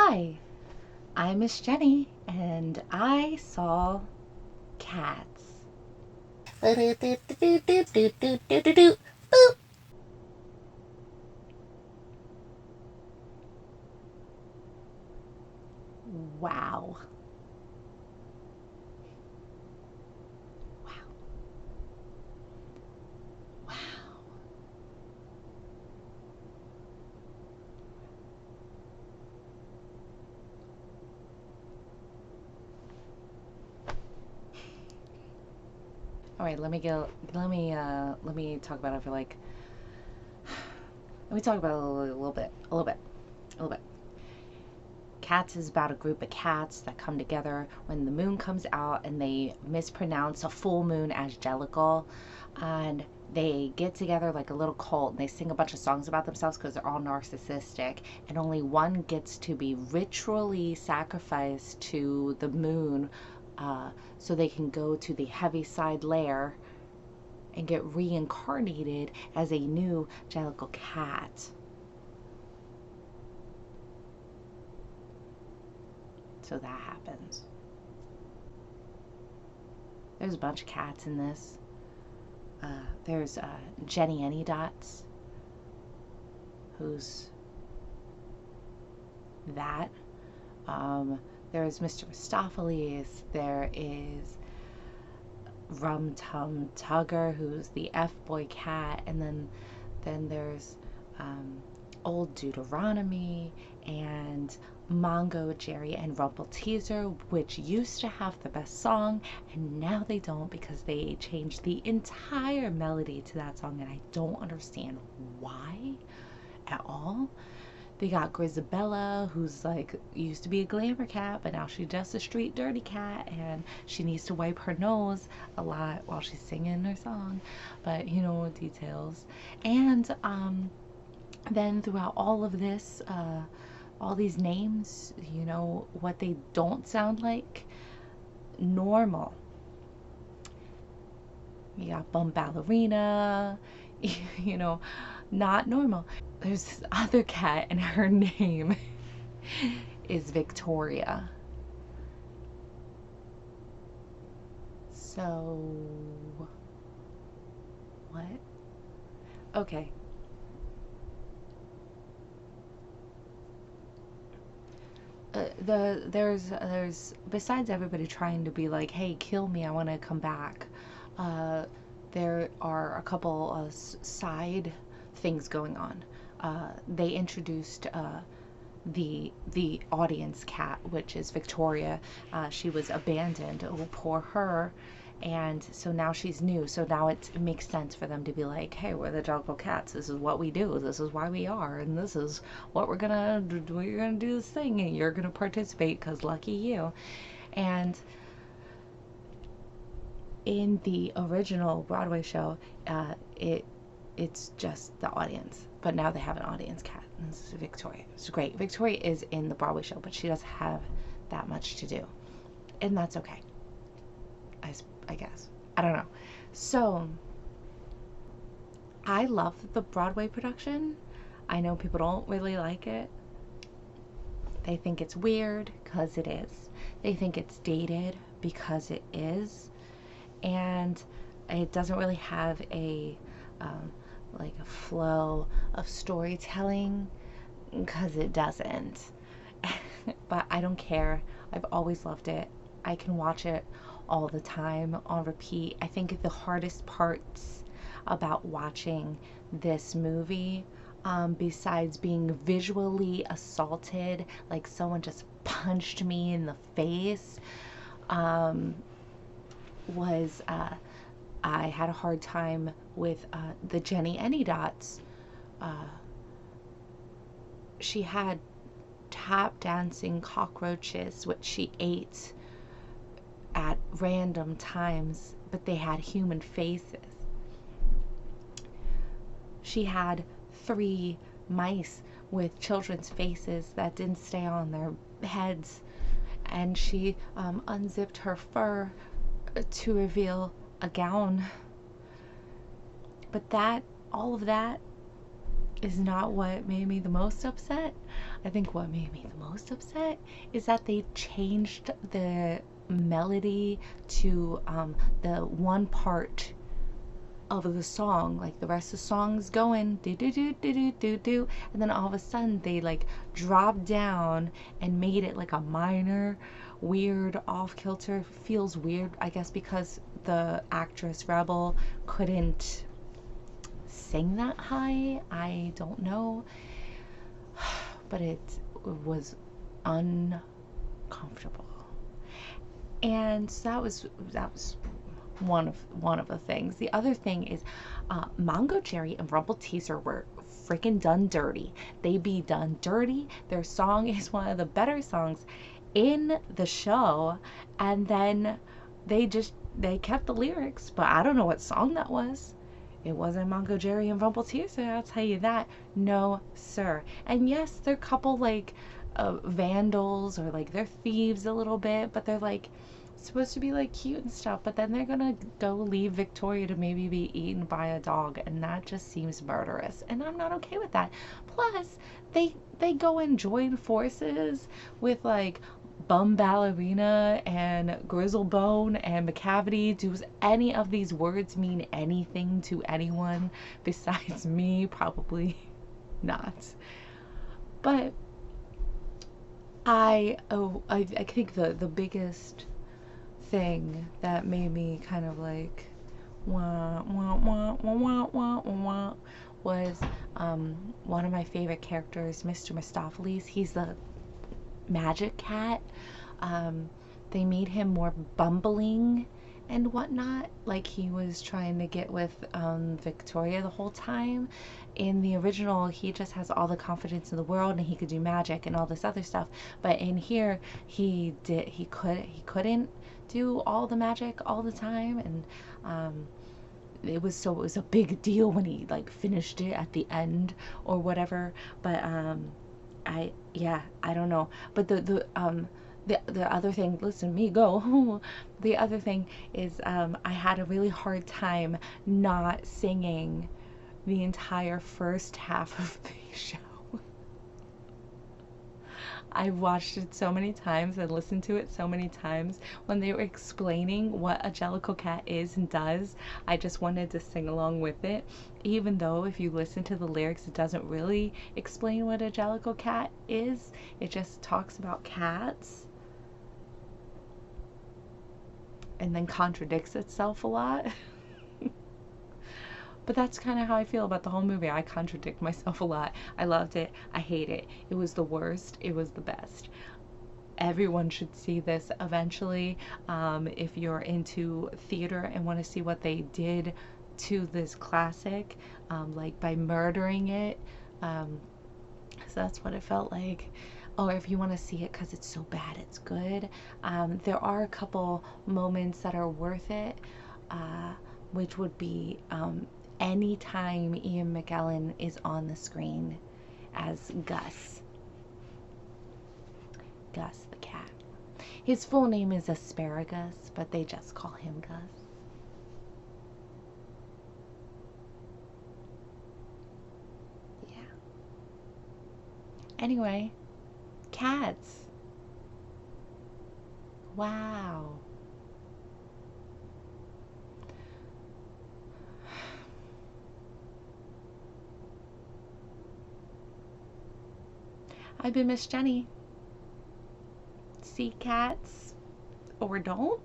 Hi, I'm Miss Jenny, and I saw cats. Wow. Wow. Wow. All right, let me talk about it for like let me talk about it a little bit. Cats is about a group of cats that come together when the moon comes out and they mispronounce a full moon as Jellicle, and they get together like a little cult and they sing a bunch of songs about themselves because they're all narcissistic, and only one gets to be ritually sacrificed to the moon, so they can go to the Heaviside lair and get reincarnated as a new Jellicle cat. So that happens. There's a bunch of cats in this. There's Jenny Anydots, who's that. There's Mr. Mistopheles. There is Rum Tum Tugger, who's the F-boy cat, and then there's Old Deuteronomy and Mongo, Jerry, and Rumpelteazer, which used to have the best song, and now they don't because they changed the entire melody to that song, and I don't understand why at all. They got Grisabella, who's like used to be a glamour cat, but now she's just a street dirty cat, and she needs to wipe her nose a lot while she's singing her song, but you know, details. And then throughout all of this, all these names, you know what they don't sound like? Normal. You got Bum Ballerina, you know, not normal. There's this other cat, and her name is Victoria. So, what? Okay. There's besides everybody trying to be like, hey, kill me, I want to come back. Uh, there are a couple of side things going on. They introduced the audience cat, which is Victoria. She was abandoned. Oh, poor her. And so now she's new. So now it makes sense for them to be like, hey, we're the Jellicle Cats. This is what we do. This is why we are. And this is what we're gonna do. We're gonna do this thing, and you're gonna participate because lucky you. And in the original Broadway show, it's just the audience, but now they have an audience cat. And this is Victoria. It's great. Victoria is in the Broadway show, but she doesn't have that much to do, and that's okay. I guess. I don't know. So I love the Broadway production. I know people don't really like it. They think it's weird because it is. They think it's dated because it is. And it doesn't really have a like a flow of storytelling because it doesn't. But I don't care. I've always loved it. I can watch it all the time on repeat. I think the hardest parts about watching this movie, besides being visually assaulted, like someone just punched me in the face, was I had a hard time with the Jenny Anydots. She had tap dancing cockroaches, which she ate at random times, but they had human faces. She had 3 mice with children's faces that didn't stay on their heads, and she unzipped her fur to reveal a gown. But all of that is not what made me the most upset. I think what made me the most upset is that they changed the melody to the one part of the song. Like the rest of the song's going do do do do do do do, and then all of a sudden they like dropped down and made it like a minor, weird, off kilter. Feels weird, I guess, because the actress Rebel couldn't sing that high. I don't know, but it was uncomfortable. And so that was one of the things. The other thing is, Mongo Jerry and Rumble Teaser were freaking done dirty. They be done dirty. Their song is one of the better songs in the show, and then they kept the lyrics, but I don't know what song that was. It wasn't Mongo Jerry and Rumble Teaser, I'll tell you that. No, sir. And yes, they're a couple like vandals, or like they're thieves a little bit, but they're like supposed to be like cute and stuff, but then they're gonna go leave Victoria to maybe be eaten by a dog, and that just seems murderous, and I'm not okay with that. Plus, they go and join forces with like Bum Ballerina and Grizzlebone and McCavity. Does any of these words mean anything to anyone besides me? Probably not. But I think the biggest thing that made me kind of like wah wah wah wah wah wah wah was one of my favorite characters, Mr. Mistopheles. He's the magic cat. They made him more bumbling and whatnot, like he was trying to get with Victoria the whole time. In the original, he just has all the confidence in the world and he could do magic and all this other stuff, but in here he couldn't do all the magic all the time, and it was a big deal when he like finished it at the end or whatever. But I don't know. But the other thing, listen, me go. The other thing is, I had a really hard time not singing the entire first half of the show. I've watched it so many times and listened to it so many times. When they were explaining what a Jellicle Cat is and does, I just wanted to sing along with it. Even though if you listen to the lyrics, it doesn't really explain what a Jellicle Cat is. It just talks about cats and then contradicts itself a lot. But that's kind of how I feel about the whole movie. I contradict myself a lot. I loved it. I hate it. It was the worst. It was the best. Everyone should see this eventually. If you're into theater and want to see what they did to this classic, like by murdering it. So that's what it felt like. Or if you want to see it because it's so bad it's good. There are a couple moments that are worth it, which would be anytime Ian McKellen is on the screen as Gus. Gus the cat. His full name is Asparagus, but they just call him Gus. Yeah. Anyway, cats. Wow. I've been Miss Jenny. See cats or don't.